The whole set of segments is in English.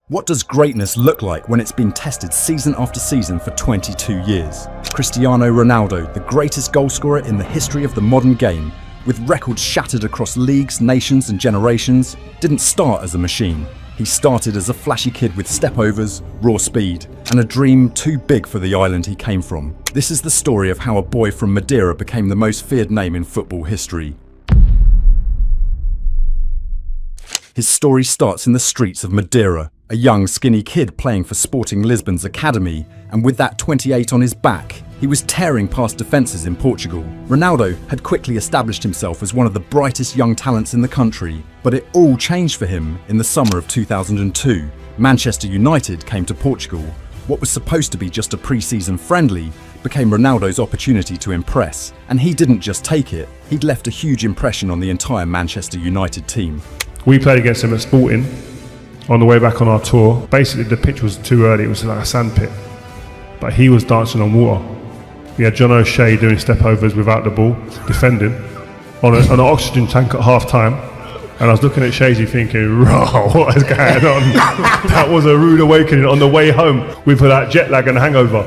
What does greatness look like when it's been tested season after season for 22 years? Cristiano Ronaldo, the greatest goalscorer in the history of the modern game, with records shattered across leagues, nations and generations, didn't start as a machine. He started as a flashy kid with stepovers, raw speed, and a dream too big for the island he came from. This is the story of how a boy from Madeira became the most feared name in football history. His story starts in the streets of Madeira, a young skinny kid playing for Sporting Lisbon's academy, and with that 28 on his back, he was tearing past defences in Portugal. Ronaldo had quickly established himself as one of the brightest young talents in the country, but it all changed for him in the summer of 2002. Manchester United came to Portugal. What was supposed to be just a pre-season friendly became Ronaldo's opportunity to impress, and he didn't just take it, he'd left a huge impression on the entire Manchester United team. We played against him at Sporting on the way back on our tour. Basically the pitch was too early, it was like a sand pit, but he was dancing on water. We had John O'Shea doing stepovers without the ball, defending, on an oxygen tank at half time, and I was looking at Shazy thinking, "Raw, what is going on?" That was a rude awakening on the way home with that jet lag and hangover,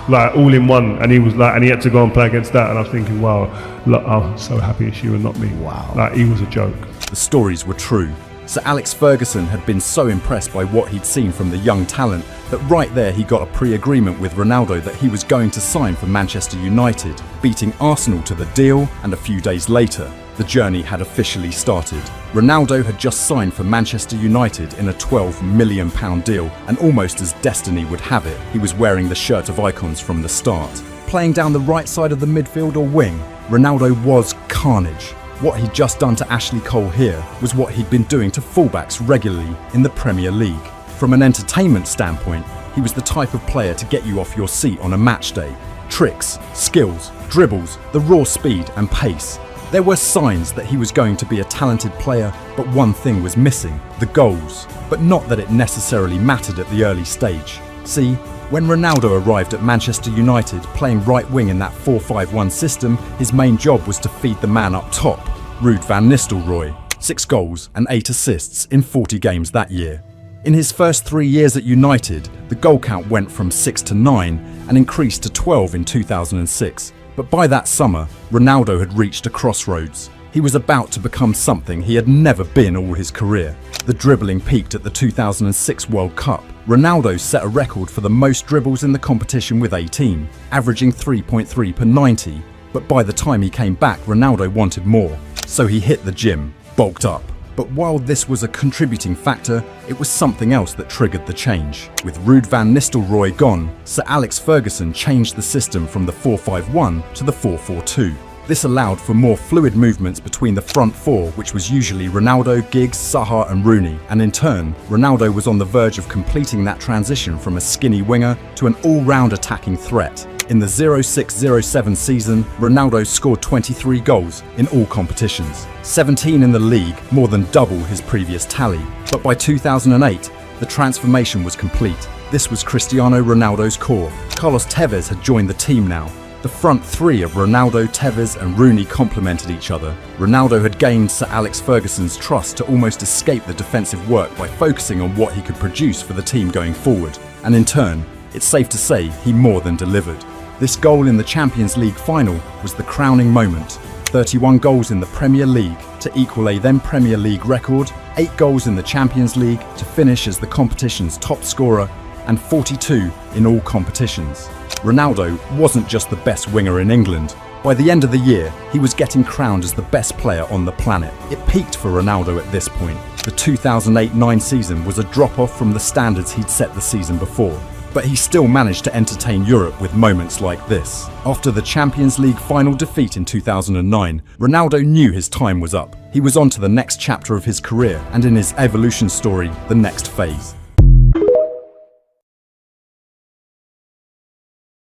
like all in one, and he was like, and he had to go and play against that, and I was thinking, wow, look, I'm so happy it's you and not me. Wow. Like, he was a joke. The stories were true. Sir Alex Ferguson had been so impressed by what he'd seen from the young talent that right there he got a pre-agreement with Ronaldo that he was going to sign for Manchester United, beating Arsenal to the deal, and a few days later, the journey had officially started. Ronaldo had just signed for Manchester United in a £12 million deal, and almost as destiny would have it, he was wearing the shirt of icons from the start. Playing down the right side of the midfield or wing, Ronaldo was carnage. What he'd just done to Ashley Cole here was what he'd been doing to fullbacks regularly in the Premier League. From an entertainment standpoint, he was the type of player to get you off your seat on a match day. Tricks, skills, dribbles, the raw speed and pace. There were signs that he was going to be a talented player, but one thing was missing, the goals. But not that it necessarily mattered at the early stage. See, when Ronaldo arrived at Manchester United playing right wing in that 4-5-1 system, his main job was to feed the man up top, Ruud van Nistelrooy. 6 goals and 8 assists in 40 games that year. In his first 3 years at United, the goal count went from 6 to 9 and increased to 12 in 2006. But by that summer, Ronaldo had reached a crossroads. He was about to become something he had never been all his career. The dribbling peaked at the 2006 World Cup. Ronaldo set a record for the most dribbles in the competition with 18, averaging 3.3 per 90. But by the time he came back, Ronaldo wanted more. So he hit the gym, bulked up. But while this was a contributing factor, it was something else that triggered the change. With Ruud van Nistelrooy gone, Sir Alex Ferguson changed the system from the 4-5-1 to the 4-4-2. This allowed for more fluid movements between the front four, which was usually Ronaldo, Giggs, Zaha and Rooney, and in turn, Ronaldo was on the verge of completing that transition from a skinny winger to an all-round attacking threat. In the 06-07 season, Ronaldo scored 23 goals in all competitions, 17 in the league, more than double his previous tally. But by 2008, the transformation was complete. This was Cristiano Ronaldo's core. Carlos Tevez had joined the team now. The front three of Ronaldo, Tevez and Rooney complemented each other. Ronaldo had gained Sir Alex Ferguson's trust to almost escape the defensive work by focusing on what he could produce for the team going forward. And in turn, it's safe to say he more than delivered. This goal in the Champions League final was the crowning moment. 31 goals in the Premier League to equal a then Premier League record, 8 goals in the Champions League to finish as the competition's top scorer, and 42 in all competitions. Ronaldo wasn't just the best winger in England. By the end of the year, he was getting crowned as the best player on the planet. It peaked for Ronaldo at this point. The 2008-09 season was a drop-off from the standards he'd set the season before. But he still managed to entertain Europe with moments like this. After the Champions League final defeat in 2009, Ronaldo knew his time was up. He was on to the next chapter of his career and in his evolution story, the next phase.